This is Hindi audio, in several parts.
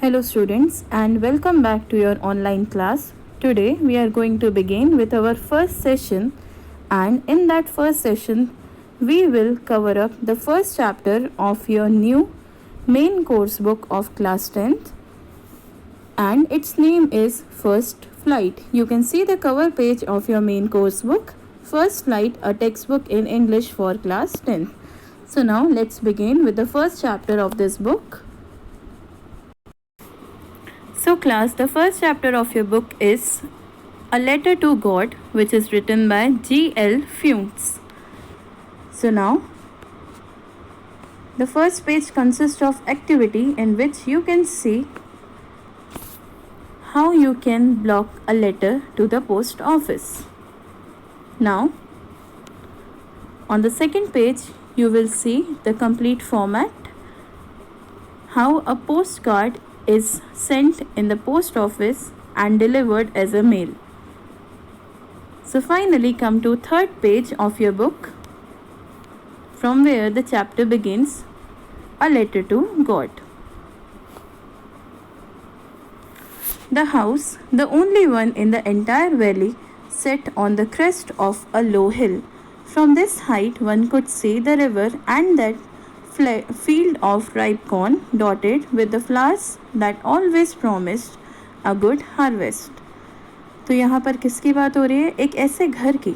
Hello students and welcome back to your online class. Today we are going to begin with our first session, and in that first session we will cover up the first chapter of your new main course book of class 10th, and its name is First Flight. You can see the cover page of your main course book, First Flight, a textbook in English for class 10th. So now let's begin with the first chapter of this book. So class, the first chapter of your book is A Letter to God, which is written by G.L. Funes. So now, the first page consists of activity in which you can see how you can block a letter to the post office. Now, on the second page, you will see the complete format, how a postcard is sent in the post office and delivered as a mail. So finally come to third page of your book, from where the chapter begins, A Letter to God. The house, the only one in the entire valley, set on the crest of a low hill. From this height one could see the river and that field of ripe corn dotted with the flowers that always promised a good harvest. तो यहाँ पर किसकी बात हो रही है? एक ऐसे घर की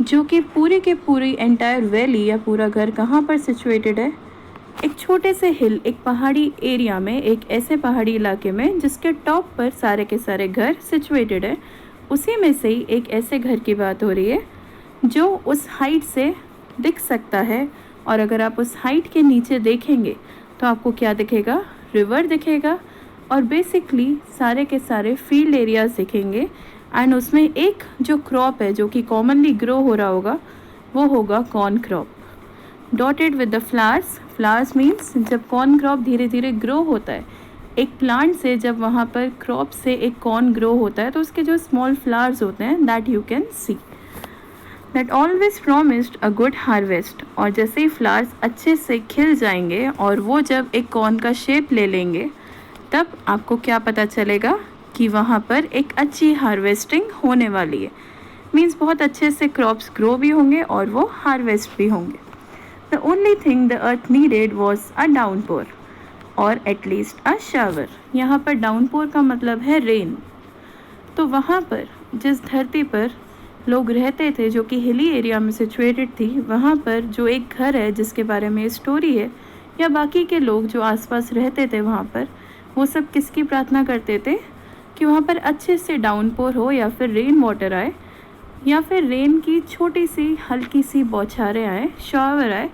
जो कि पूरी के पूरी एंटायर वैली या पूरा घर कहाँ पर सिचुएटेड है? एक छोटे से हिल, एक पहाड़ी एरिया में, एक ऐसे पहाड़ी इलाके में जिसके टॉप पर सारे के सारे घर सिचुएटेड है. उसी में से ही एक ऐसे घर की बात हो रही है जो उस हाइट से दिख सकता है, और अगर आप उस हाइट के नीचे देखेंगे तो आपको क्या दिखेगा? रिवर दिखेगा और बेसिकली सारे के सारे फील्ड एरियाज दिखेंगे. एंड उसमें एक जो क्रॉप है जो कि कॉमनली ग्रो हो रहा होगा वो होगा corn crop, dotted with the flowers. Flowers means जब कॉर्न क्रॉप धीरे धीरे ग्रो होता है एक प्लांट से, जब वहाँ पर क्रॉप से एक कॉर्न ग्रो होता है तो उसके जो स्मॉल फ्लावर्स होते हैं that you can see. That always promised a good harvest. और जैसे ही फ्लावर्स अच्छे से खिल जाएंगे और वो जब एक कॉर्न का शेप ले लेंगे तब आपको क्या पता चलेगा कि वहाँ पर एक अच्छी हार्वेस्टिंग होने वाली है. मीन्स बहुत अच्छे से क्रॉप्स ग्रो भी होंगे और वो हार्वेस्ट भी होंगे. The only thing the earth needed was a downpour और एटलीस्ट अ शावर. यहाँ पर डाउनपोर का मतलब है रेन. तो वहाँ पर जिस धरती पर लोग रहते थे जो कि हिली एरिया में सिचुएटेड थी, वहाँ पर जो एक घर है जिसके बारे में स्टोरी है, या बाकी के लोग जो आसपास रहते थे वहाँ पर, वो सब किसकी प्रार्थना करते थे कि वहाँ पर अच्छे से डाउनपोर हो या फिर रेन वाटर आए या फिर रेन की छोटी सी हल्की सी बौछारें आए, शॉवर आए,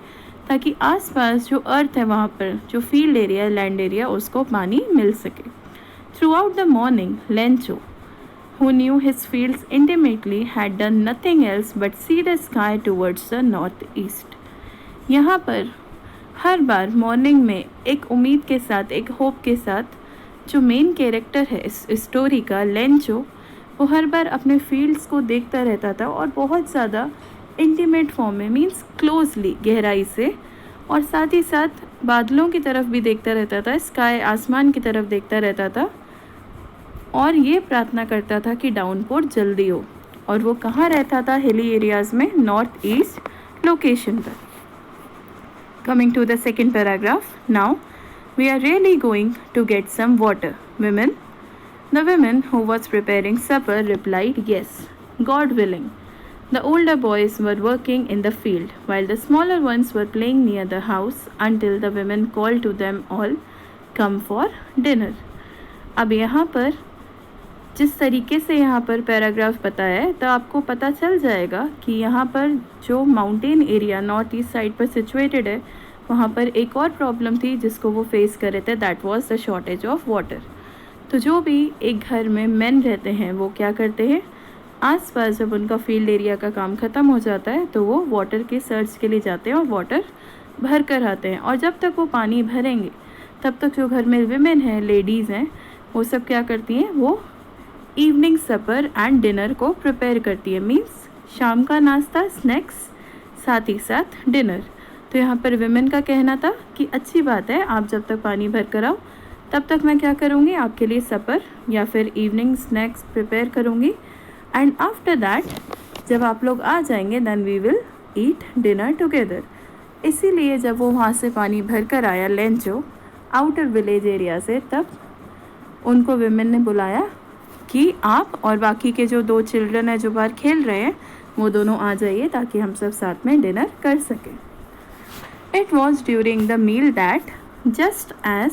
ताकि आसपास जो अर्थ है वहाँ पर जो फील्ड एरिया, लैंड एरिया, उसको पानी मिल सके. Through out the morning Lencho, who knew his fields intimately, had done nothing else but see the sky towards the northeast. यहाँ पर हर बार मॉर्निंग में एक उम्मीद के साथ, एक होप के साथ, जो मेन कैरेक्टर है इस स्टोरी का, लेंचो, वो हर बार अपने फील्ड्स को देखता रहता था और बहुत ज़्यादा इंटीमेट फॉर्म में, मीन्स क्लोजली, गहराई से, और साथ ही साथ बादलों की तरफ भी देखता रहता था, स्काई, आसमान की तरफ देखता रहता था, और ये प्रार्थना करता था कि डाउनपोर जल्दी हो. और वो कहाँ रहता था? हिली एरियाज़ में, नॉर्थ ईस्ट लोकेशन पर. Coming to the second paragraph. Now we are really going to get some water, women. The women who was preparing supper replied yes, God willing. The older boys were working in the field while the smaller ones were playing near the house until the women called to them all, come for dinner. अब यहाँ पर जिस तरीके से यहाँ पर पैराग्राफ बताया है तो आपको पता चल जाएगा कि यहाँ पर जो mountain area north east side पर सिचुएटेड है वहाँ पर एक और प्रॉब्लम थी जिसको वो फेस कर रहे थे, that was the shortage of water. तो जो भी एक घर में मेन रहते हैं वो क्या करते हैं, आसपास जब उनका फील्ड एरिया का काम ख़त्म हो जाता है तो वो वाटर के सर्च के लिए जाते हैं और वाटर भर कर आते हैं. और जब तक वो पानी भरेंगे तब तक जो घर में विमेन हैं, लेडीज़ हैं, वो सब क्या करती हैं, वो इवनिंग सपर एंड डिनर को प्रिपेयर करती है. मीन्स शाम का नाश्ता, स्नैक्स, साथ ही साथ डिनर. तो यहाँ पर विमेन का कहना था कि अच्छी बात है, आप जब तक पानी भर कर आओ तब तक मैं क्या करूँगी, आपके लिए सपर या फिर इवनिंग स्नैक्स प्रिपेयर करूँगी। एंड आफ्टर दैट जब आप लोग आ जाएंगे then we will eat dinner together. इसीलिए जब वो वहाँ से पानी भर कर आया लेंचो आउटर विलेज एरिया से, तब उनको विमेन ने बुलाया कि आप और बाकी के जो 2 चिल्ड्रन हैं जो बाहर खेल रहे हैं वो दोनों आ जाइए ताकि हम सब साथ में डिनर कर सकें। It was during the meal that just as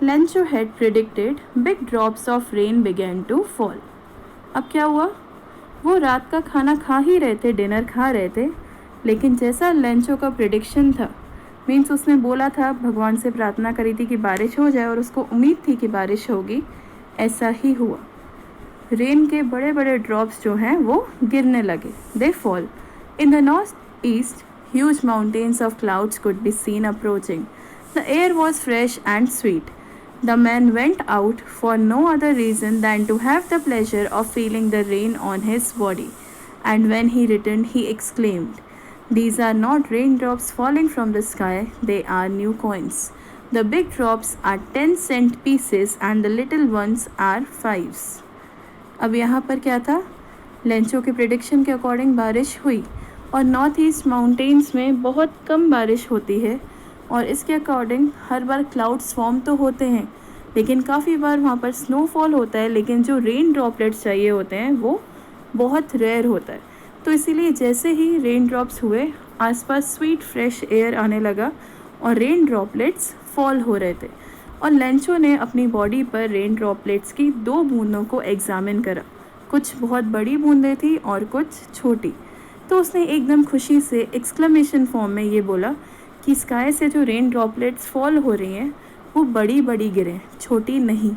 Lencho had predicted, big drops of rain began to fall. अब क्या हुआ, वो रात का खाना खा ही रहे थे, डिनर खा रहे थे, लेकिन जैसा लेंचो का प्रिडिक्शन था, मीन्स उसने बोला था, भगवान से प्रार्थना करी थी कि बारिश हो जाए और उसको उम्मीद थी कि बारिश होगी, ऐसा ही हुआ। रेन के बड़े बड़े ड्रॉप्स जो हैं वो गिरने लगे। They fall in the north east, huge mountains of clouds could be seen approaching. The air was fresh and sweet. The man went out for no other reason than to have the pleasure of feeling the rain on his body, and when he returned he exclaimed, "These are not raindrops falling from the sky, they are new coins. The big drops are 10-cent pieces and the little ones are 5s." अब यहाँ पर क्या था, लेंचो के प्रिडिक्शन के अकॉर्डिंग बारिश हुई और नॉर्थ ईस्ट माउंटेन्स में बहुत कम बारिश होती है और इसके अकॉर्डिंग हर बार क्लाउड्स फॉर्म तो होते हैं लेकिन काफ़ी बार वहाँ पर स्नोफॉल होता है, लेकिन जो रेन ड्रॉपलेट्स चाहिए होते हैं वो बहुत रेयर होता है। तो इसीलिए जैसे ही रेन ड्रॉप्स हुए आसपास स्वीट फ्रेश एयर आने लगा और रेन ड्रॉपलेट्स फॉल हो रहे थे। और लेंचो ने अपनी बॉडी पर रेन ड्रॉपलेट्स की 2 बूंदों को एग्जामिन करा, कुछ बहुत बड़ी बूंदें थी और कुछ छोटी। तो उसने एकदम खुशी से एक्सक्लेमेशन फॉर्म में ये बोला कि स्काई से जो रेन ड्रॉपलेट्स फॉल हो रही हैं वो बड़ी बड़ी गिरें, छोटी नहीं।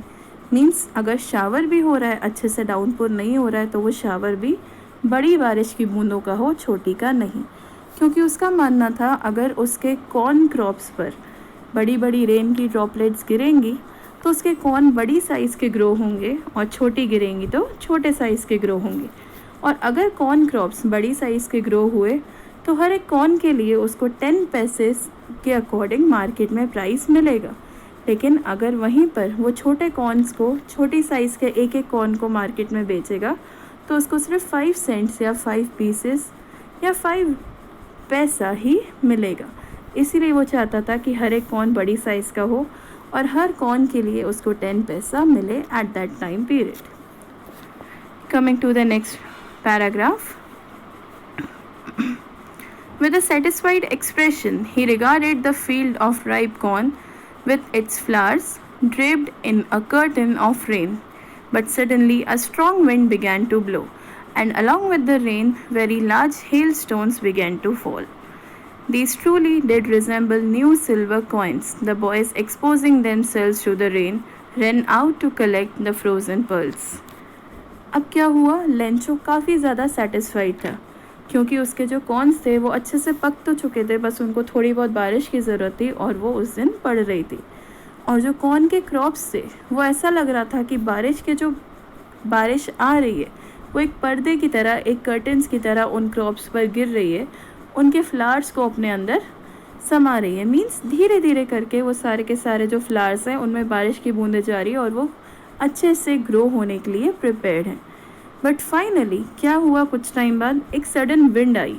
मीन्स अगर शावर भी हो रहा है, अच्छे से डाउनपुर नहीं हो रहा है, तो वो शावर भी बड़ी बारिश की बूंदों का हो, छोटी का नहीं। क्योंकि उसका मानना था अगर उसके कॉर्न क्रॉप्स पर बड़ी बड़ी रेन की ड्रॉपलेट्स गिरेंगी तो उसके कॉर्न बड़ी साइज़ के ग्रो होंगे और छोटी गिरेंगी तो छोटे साइज़ के ग्रो होंगे। और अगर कॉर्न क्रॉप्स बड़ी साइज़ के ग्रो हुए तो हर एक कॉर्न के लिए उसको 10 पैसे के अकॉर्डिंग मार्केट में प्राइस मिलेगा। लेकिन अगर वहीं पर वो छोटे कॉर्न्स को, छोटी साइज़ के एक एक कॉर्न को मार्केट में बेचेगा तो उसको सिर्फ 5 सेंट्स या 5 पीसेस या 5 पैसा ही मिलेगा। इसीलिए वो चाहता था कि हर एक कॉर्न बड़ी साइज़ का हो और हर कॉर्न के लिए उसको 10 पैसा मिले at that time period. Coming to the next paragraph. With a satisfied expression, he regarded the field of ripe corn with its flowers draped in a curtain of rain. But suddenly a strong wind began to blow, and along with the rain, very large hailstones began to fall. These truly did resemble new silver coins. The boys, exposing themselves to the rain, ran out to collect the frozen pearls. अब क्या हुआ, लेंचो काफ़ी ज़्यादा सेटिस्फाइड था क्योंकि उसके जो कॉर्न्स थे वो अच्छे से पक तो चुके थे, बस उनको थोड़ी बहुत बारिश की ज़रूरत थी और वो उस दिन पड़ रही थी। और जो कॉर्न के क्रॉप्स थे वो ऐसा लग रहा था कि बारिश आ रही है वो एक पर्दे की तरह, एक कर्टन्स की तरह उन क्रॉप्स पर गिर रही है, उनके फ्लावर्स को अपने अंदर समा रही है। मीन्स धीरे धीरे करके वो सारे के सारे जो फ्लावर्स हैं उनमें बारिश की बूंदें जा रही है और वो अच्छे से ग्रो होने के लिए प्रिपेयर्ड हैं। बट फाइनली क्या हुआ, कुछ टाइम बाद एक सडन विंड आई,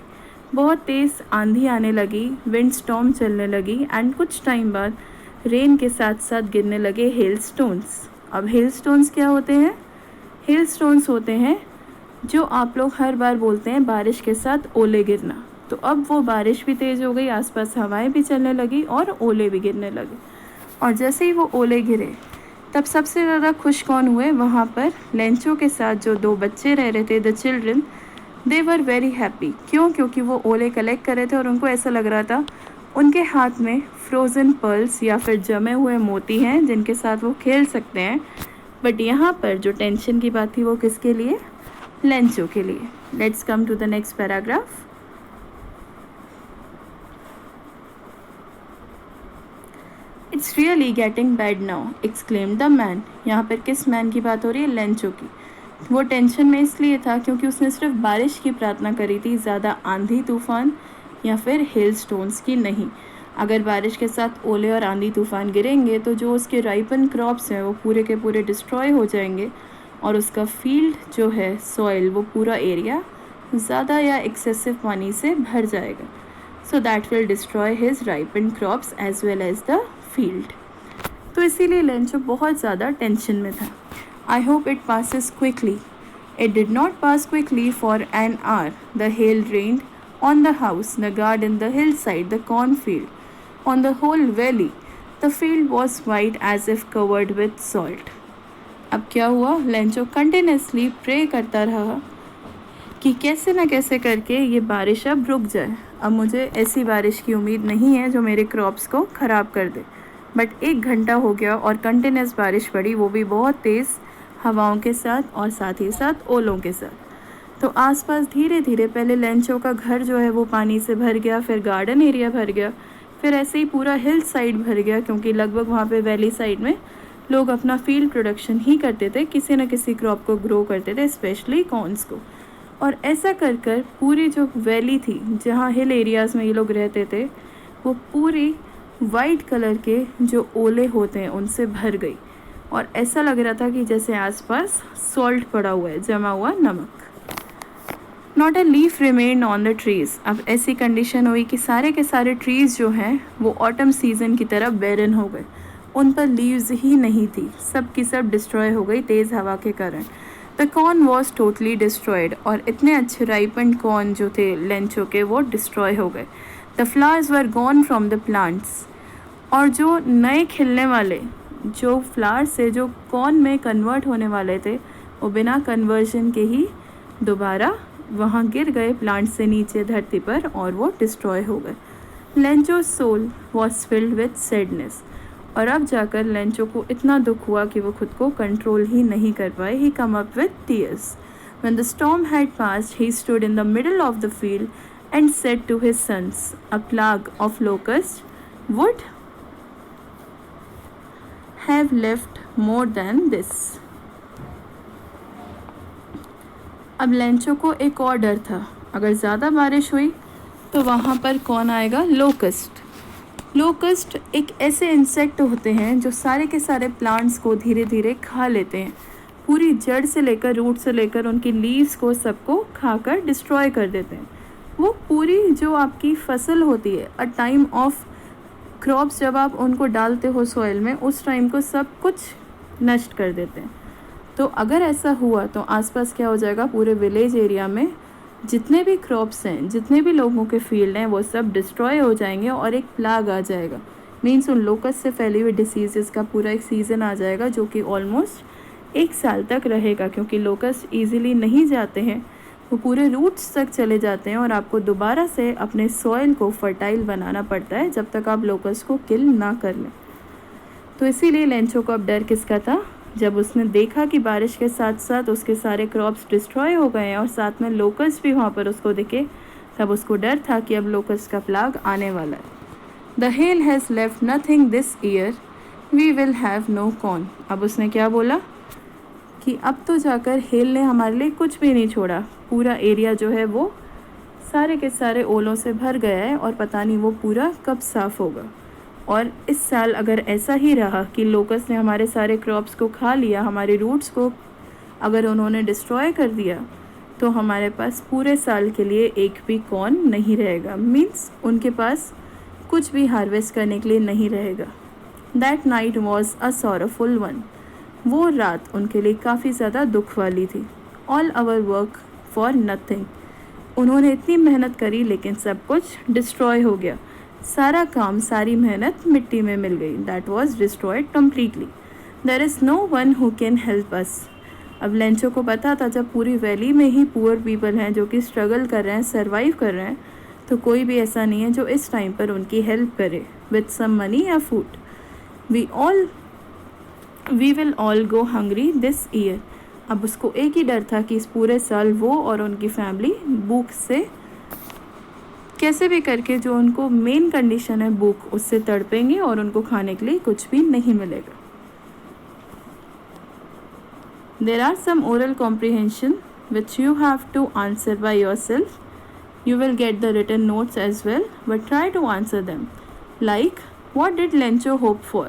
बहुत तेज़ आंधी आने लगी, विंड स्टॉर्म चलने लगी एंड कुछ टाइम बाद रेन के साथ साथ गिरने लगे हेल स्टोन्स। अब हेल स्टोन्स क्या होते हैं? हेल स्टोन्स होते हैं जो आप लोग हर बार बोलते हैं बारिश के साथ ओले गिरना। तो अब वो बारिश भी तेज़ हो गई, आसपास हवाएं भी चलने लगी और ओले भी गिरने लगे। और जैसे ही वो ओले गिरे तब सबसे ज़्यादा खुश कौन हुए? वहाँ पर लेंचो के साथ जो 2 बच्चे रह रहे थे, the children, they were very happy. क्यों? क्योंकि वो ओले कलेक्ट कर रहे थे और उनको ऐसा लग रहा था उनके हाथ में फ्रोज़न पर्ल्स या फिर जमे हुए मोती हैं जिनके साथ वो खेल सकते हैं। बट यहाँ पर जो टेंशन की बात थी वो किसके लिए? लेंचो के लिए। Let's come to the next paragraph. It's really getting bad now, exclaimed the man. यहाँ पर किस मैन की बात हो रही है? लेंचो की। वो टेंशन में इसलिए था क्योंकि उसने सिर्फ बारिश की प्रार्थना करी थी, ज़्यादा आंधी तूफान या फिर हेल स्टोन्स की नहीं। अगर बारिश के साथ ओले और आंधी तूफान गिरेंगे तो जो उसके राइपन क्रॉप्स हैं वो पूरे के पूरे डिस्ट्रॉय हो जाएंगे और उसका फील्ड जो है सॉइल वो पूरा एरिया ज़्यादा या एक्सेसिव पानी से भर जाएगा। So that will destroy his ripen crops as well as the field. तो इसीलिए लेंचो बहुत ज़्यादा टेंशन में था। I hope it passes quickly. It did not pass quickly for an hour. The hail rained on the house, the garden, the hillside, the cornfield, on the whole valley. The field was white as if covered with salt. अब क्या हुआ? लेंचो कंटिन्यूसली प्रे करता रहा कि कैसे ना कैसे करके ये बारिश अब रुक जाए। अब मुझे ऐसी बारिश की उम्मीद नहीं है जो मेरे क्रॉप्स को ख़राब कर दे। बट 1 घंटा हो गया और कंटिन्यूस बारिश पड़ी, वो भी बहुत तेज़ हवाओं के साथ और साथ ही साथ ओलों के साथ। तो आसपास धीरे धीरे पहले लेंचो का घर जो है वो पानी से भर गया, फिर गार्डन एरिया भर गया, फिर ऐसे ही पूरा हिल साइड भर गया, क्योंकि लगभग वहाँ पे वैली साइड में लोग अपना फील्ड प्रोडक्शन ही करते थे, किसी न किसी क्रॉप को ग्रो करते थे, स्पेशली कॉर्न्स को। और ऐसा कर कर पूरी जो वैली थी जहाँ हिल एरियाज़ में ये लोग रहते थे वो पूरी वाइट कलर के जो ओले होते हैं उनसे भर गई और ऐसा लग रहा था कि जैसे आसपास सॉल्ट पड़ा हुआ है, जमा हुआ नमक। Not a leaf remained on the trees. अब ऐसी कंडीशन हुई कि सारे के सारे ट्रीज़ जो हैं वो ऑटम सीजन की तरह बैरन हो गए, उन पर लीव्स ही नहीं थी, सब की सब डिस्ट्रॉय हो गई तेज़ हवा के कारण। The corn was totally destroyed, और इतने अच्छे राइपन कॉर्न जो थे लेंचो के वो डिस्ट्रॉय हो गए। The flowers were gone from the plants, और जो नए खिलने वाले जो फ्लावर से जो कॉर्न में कन्वर्ट होने वाले थे वो बिना कन्वर्जन के ही दोबारा वहाँ गिर गए प्लांट से नीचे धरती पर और वो डिस्ट्रॉय हो गए। Lencho's soul was filled with sadness, और अब जाकर लेंचो को इतना दुख हुआ कि वो खुद को कंट्रोल ही नहीं कर पाए। He come up with tears. When the storm had passed, he stood in the middle of the field and said to his sons, a plague of locusts would have left more than this. अब लेंचो को एक और डर था, अगर ज़्यादा बारिश हुई तो वहाँ पर कौन आएगा? लोकस्ट। लोकस्ट एक ऐसे इंसेक्ट होते हैं जो सारे के सारे प्लांट्स को धीरे धीरे खा लेते हैं, पूरी जड़ से लेकर रूट से लेकर उनकी लीव्स को सबको खाकर डिस्ट्रॉय कर देते हैं। वो पूरी जो आपकी फसल होती है, अ टाइम ऑफ क्रॉप्स, जब आप उनको डालते हो सॉइल में उस टाइम को सब कुछ नष्ट कर देते हैं। तो अगर ऐसा हुआ तो आसपास क्या हो जाएगा? पूरे विलेज एरिया में जितने भी क्रॉप्स हैं, जितने भी लोगों के फील्ड हैं, वो सब डिस्ट्रॉय हो जाएंगे और एक प्लाग आ जाएगा। मीन्स उन लोकस से फैली हुई डिसीज़ का पूरा एक सीज़न आ जाएगा जो कि ऑलमोस्ट 1 साल तक रहेगा, क्योंकि लोकस ईजिली नहीं जाते हैं, वो पूरे रूट्स तक चले जाते हैं और आपको दोबारा से अपने सॉइल को फर्टाइल बनाना पड़ता है जब तक आप लोकस को किल ना कर लें। तो इसीलिए लेंचो को अब डर किसका था? जब उसने देखा कि बारिश के साथ साथ उसके सारे क्रॉप्स डिस्ट्रॉय हो गए हैं और साथ में लोकस्ट भी वहाँ पर उसको दिखे, तब उसको डर था कि अब लोकस्ट का प्लाग आने वाला है। The hail has left nothing this year, we will have no corn. अब उसने क्या बोला कि अब तो जाकर हेल ने हमारे लिए कुछ भी नहीं छोड़ा, पूरा एरिया जो है वो सारे के सारे ओलों से भर गया है और पता नहीं वो पूरा कब साफ़ होगा। और इस साल अगर ऐसा ही रहा कि लोकस ने हमारे सारे क्रॉप्स को खा लिया, हमारे रूट्स को अगर उन्होंने डिस्ट्रॉय कर दिया, तो हमारे पास पूरे साल के लिए एक भी कॉर्न नहीं रहेगा। मीन्स उनके पास कुछ भी हार्वेस्ट करने के लिए नहीं रहेगा। That night was a sorrowful one. वो रात उनके लिए काफ़ी ज़्यादा दुख वाली थी। All our work for nothing. उन्होंने इतनी मेहनत करी लेकिन सब कुछ डिस्ट्रॉय हो गया, सारा काम, सारी मेहनत मिट्टी में मिल गई। That was destroyed completely. There is no one who can help us. अब लेंचो को पता था जब पूरी वैली में ही पुअर पीपल हैं जो कि स्ट्रगल कर रहे हैं, सर्वाइव कर रहे हैं, तो कोई भी ऐसा नहीं है जो इस टाइम पर उनकी हेल्प करे विथ सम मनी या food. We will all go hungry this year. अब उसको एक ही डर था कि इस पूरे साल वो और उनकी फैमिली भूख से कैसे भी करके, जो उनको मेन कंडीशन है भूख, उससे तड़पेंगे और उनको खाने के लिए कुछ भी नहीं मिलेगा। There are some oral comprehension which you have to answer by yourself. You will get the written notes as well, but try to answer them. Like, what did Lencho hope for?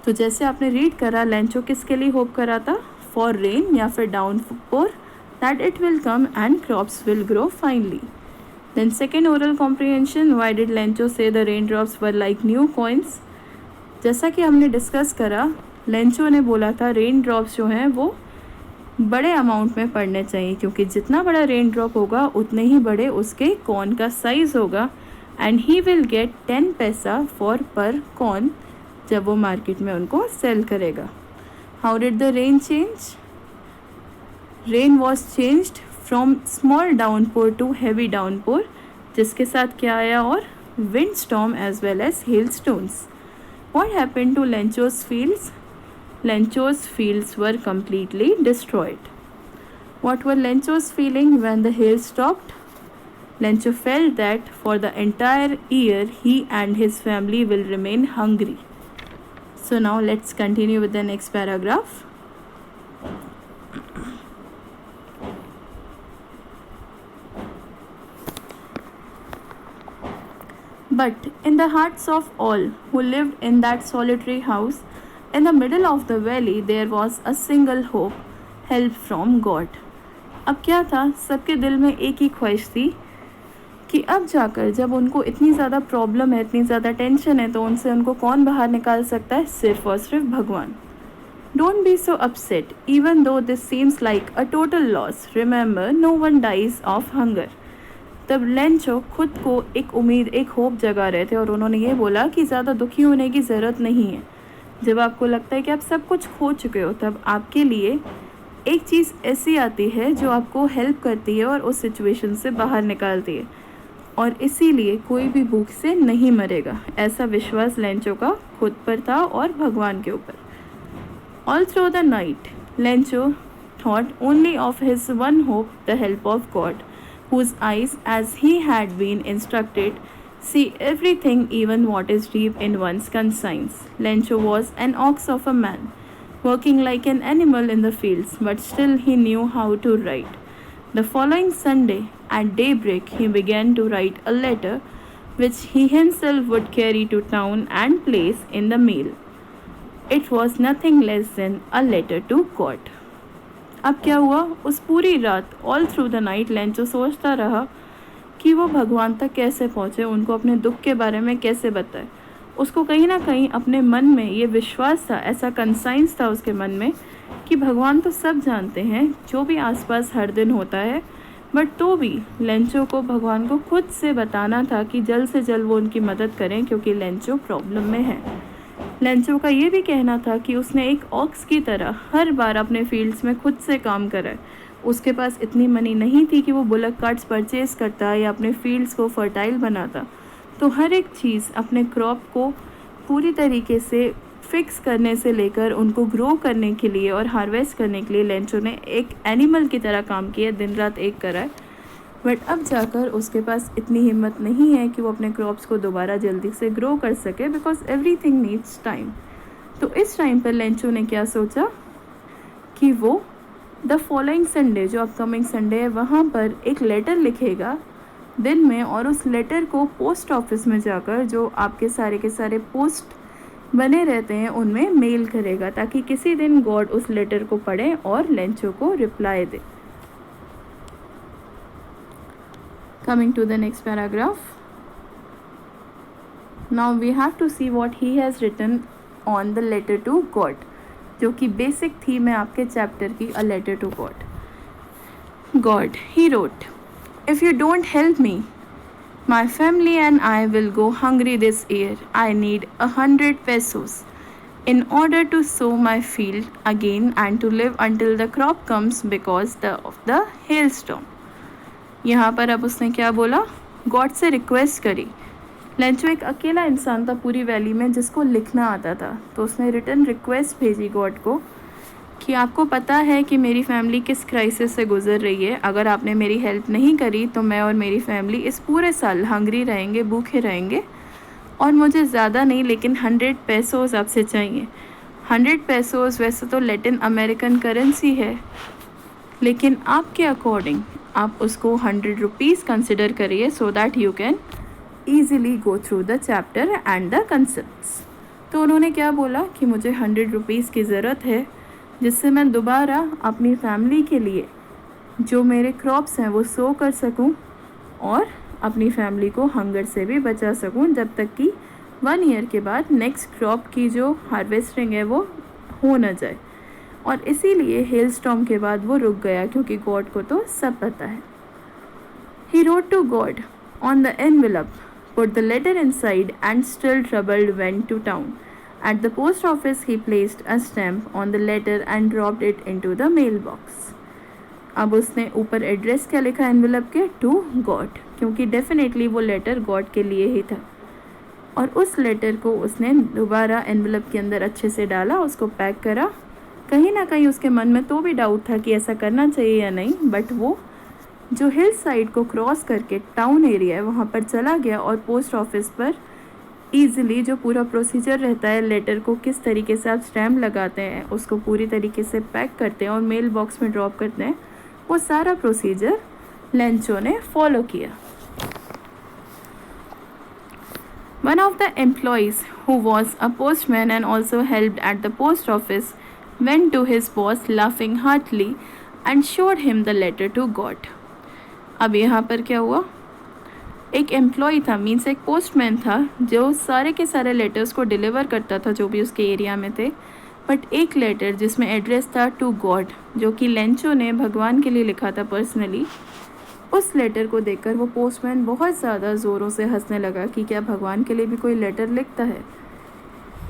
तो जैसे आपने रीड करा, लेंचो किसके लिए होप करा था? फॉर रेन या फिर downpour, that it will come and crops will grow finally. Then second oral comprehension, why did Lencho say the rain drops were like new coins? जैसा कि हमने डिस्कस करा, लेंचो ने बोला था रेन ड्रॉप्स जो हैं वो बड़े अमाउंट में पड़ने चाहिए, क्योंकि जितना बड़ा रेन ड्रॉप होगा उतने ही बड़े उसके कॉर्न का साइज़ होगा, एंड ही विल गेट 10 पैसा फॉर पर कॉर्न जब वो मार्केट में उनको सेल करेगा. How did the rain change? Rain was changed from small downpour to heavy downpour, जिसके साथ क्या आया? और wind storm as well as hail stones. What happened to Lencho's fields? Lencho's fields were completely destroyed. What were Lencho's feeling when the hail stopped? Lencho felt that for the entire year he and his family will remain hungry. So now let's continue with the next paragraph. But in the hearts of all who lived in that solitary house in the middle of the valley, there was a single hope, help from God. अब क्या था? सबके दिल में एक ही ख्वाहिश थी कि अब जाकर जब उनको इतनी ज़्यादा प्रॉब्लम है, इतनी ज़्यादा टेंशन है, तो उनसे उनको कौन बाहर निकाल सकता है? सिर्फ और सिर्फ भगवान. Don't be so upset, even though this seems like a total loss. Remember, no one dies of hunger. तब लेंचो खुद को एक उम्मीद, एक होप जगा रहे थे, और उन्होंने ये बोला कि ज़्यादा दुखी होने की ज़रूरत नहीं है. जब आपको लगता है कि आप सब कुछ खो चुके हो, तब आपके लिए एक चीज़ ऐसी आती है जो आपको हेल्प करती है और उस सिचुएशन से बाहर निकालती है, और इसीलिए कोई भी भूख से नहीं मरेगा. ऐसा विश्वास लेंचो का खुद पर था और भगवान के ऊपर. All through the night Lencho thought only of his one hope, the help of God, whose eyes, as he had been instructed, see everything, even what is deep in one's conscience. Lencho was an ox of a man, working like an animal in the fields, but still he knew how to write. The following Sunday, at daybreak, he began to write a letter, which he himself would carry to town and place in the mail. It was nothing less than a letter to God. अब क्या हुआ? उस पूरी रात, all through the night, Lencho सोचता रहा कि वो भगवान तक कैसे पहुँचे, उनको अपने दुख के बारे में कैसे बताए. उसको कहीं ना कहीं अपने मन में ये विश्वास था, ऐसा कंसाइंस था उसके मन में कि भगवान तो सब जानते हैं जो भी आसपास हर दिन होता है, बट तो भी लेंचो को भगवान को खुद से बताना था कि जल्द से जल्द वो उनकी मदद करें, क्योंकि लेंचो प्रॉब्लम में है. लेंचो का ये भी कहना था कि उसने एक ऑक्स की तरह हर बार अपने फील्ड्स में खुद से काम करा है. उसके पास इतनी मनी नहीं थी कि वो बुलक कार्ट्स परचेज करता या अपने फील्ड्स को फर्टाइल बनाता. तो हर एक चीज़ अपने क्रॉप को पूरी तरीके से फिक्स करने से लेकर उनको ग्रो करने के लिए और हार्वेस्ट करने के लिए लेंचो ने एक एनिमल की तरह काम किया, दिन रात एक करा है. बट अब जाकर उसके पास इतनी हिम्मत नहीं है कि वो अपने क्रॉप्स को दोबारा जल्दी से ग्रो कर सके, बिकॉज एवरीथिंग नीड्स टाइम. तो इस टाइम पर लेंचो ने क्या सोचा कि वो द फॉलोइंग संडे, जो अपकमिंग संडे है, वहाँ पर एक लेटर लिखेगा दिन में, और उस लेटर को पोस्ट ऑफिस में जाकर, जो आपके सारे के सारे पोस्ट बने रहते हैं, उनमें मेल करेगा, ताकि किसी दिन गॉड उस लेटर को पढ़े और लेंचो को reply they. Coming to the next paragraph. Now we have to see what he has written on the letter to God, जो कि बेसिक थीम है आपके चैप्टर की, a letter to God. God, he wrote, if you don't help me, my family and I will go hungry this year. I need 100 pesos in order to sow my field again and to live until the crop comes because of the hailstorm. यहाँ पर अब उसने क्या बोला? गॉड से रिक्वेस्ट करी. लेंचो एक अकेला इंसान था पूरी वैली में जिसको लिखना आता था, तो उसने रिटर्न रिक्वेस्ट भेजी गॉड को कि आपको पता है कि मेरी फैमिली किस क्राइसिस से गुजर रही है. अगर आपने मेरी हेल्प नहीं करी तो मैं और मेरी फैमिली इस पूरे साल हंगरी रहेंगे, भूखे रहेंगे, और मुझे ज़्यादा नहीं लेकिन 100 पैसोस आपसे चाहिए. 100 पैसोस वैसे तो लैटिन अमेरिकन करेंसी है, लेकिन आपके अकॉर्डिंग आप उसको 100 रुपीज़ कंसिडर करिए so that you can easily go through the chapter and the concepts. तो उन्होंने क्या बोला कि मुझे 100 रुपीज़ की ज़रूरत है जिससे मैं दोबारा अपनी फैमिली के लिए जो मेरे क्रॉप्स हैं वो सो कर सकूं और अपनी फैमिली को हंगर से भी बचा सकूं जब तक कि 1 ईयर के बाद नेक्स्ट क्रॉप की जो हार्वेस्टिंग है वो हो न जाए। और इसीलिए हेल स्टॉर्म के बाद वो रुक गया क्योंकि गॉड को तो सब पता है। He wrote to God on the envelope, put the letter inside, and still troubled went to town. At the post office, he placed a stamp on the letter and dropped it into the mailbox. अब उसने ऊपर एड्रेस क्या लिखा एनवेलप के, टू गॉड, क्योंकि डेफिनेटली वो लेटर गॉड के लिए ही था। और उस लेटर को उसने दोबारा एनवेलप के अंदर अच्छे से डाला, उसको पैक करा। कहीं ना कहीं उसके मन में तो भी डाउट था कि ऐसा करना चाहिए या नहीं, बट वो जो हिल साइड को क्रॉस करके टाउन एरिया है वहाँ पर चला गया और पोस्ट ऑफिस पर ईजिली जो पूरा प्रोसीजर रहता है, लेटर को किस तरीके से आप स्टैम्प लगाते हैं, उसको पूरी तरीके से पैक करते हैं और मेल बॉक्स में ड्रॉप करते हैं, वो सारा प्रोसीजर लेंचो ने फॉलो किया। One of the employees, who was a postman and also helped at the post office, went to his boss laughing heartily and showed him the letter to God. अब यहाँ पर क्या हुआ, एक एम्प्लॉय था, मीन्स एक पोस्टमैन था जो सारे के सारे लेटर्स को डिलीवर करता था जो भी उसके एरिया में थे। बट एक लेटर जिसमें एड्रेस था टू गॉड, जो कि लेंचो ने भगवान के लिए लिखा था पर्सनली, उस लेटर को देखकर वो पोस्टमैन बहुत ज़्यादा ज़ोरों से हंसने लगा कि क्या भगवान के लिए भी कोई लेटर लिखता है।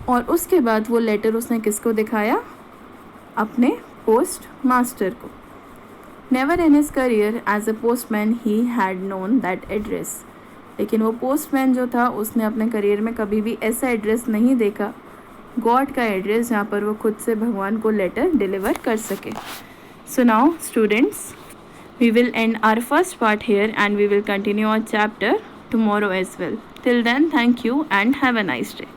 और उसके बाद वो लेटर उसने किसको दिखाया, अपने पोस्ट मास्टर को। Never in his career as a postman he had known that address. लेकिन वो पोस्टमैन जो था उसने अपने करियर में कभी भी ऐसा एड्रेस नहीं देखा, गॉड का एड्रेस, जहाँ पर वो खुद से भगवान को लेटर डिलीवर कर सके। So now students, we will end our first part here and we will continue our chapter tomorrow as well. Till then, thank you and have a nice day.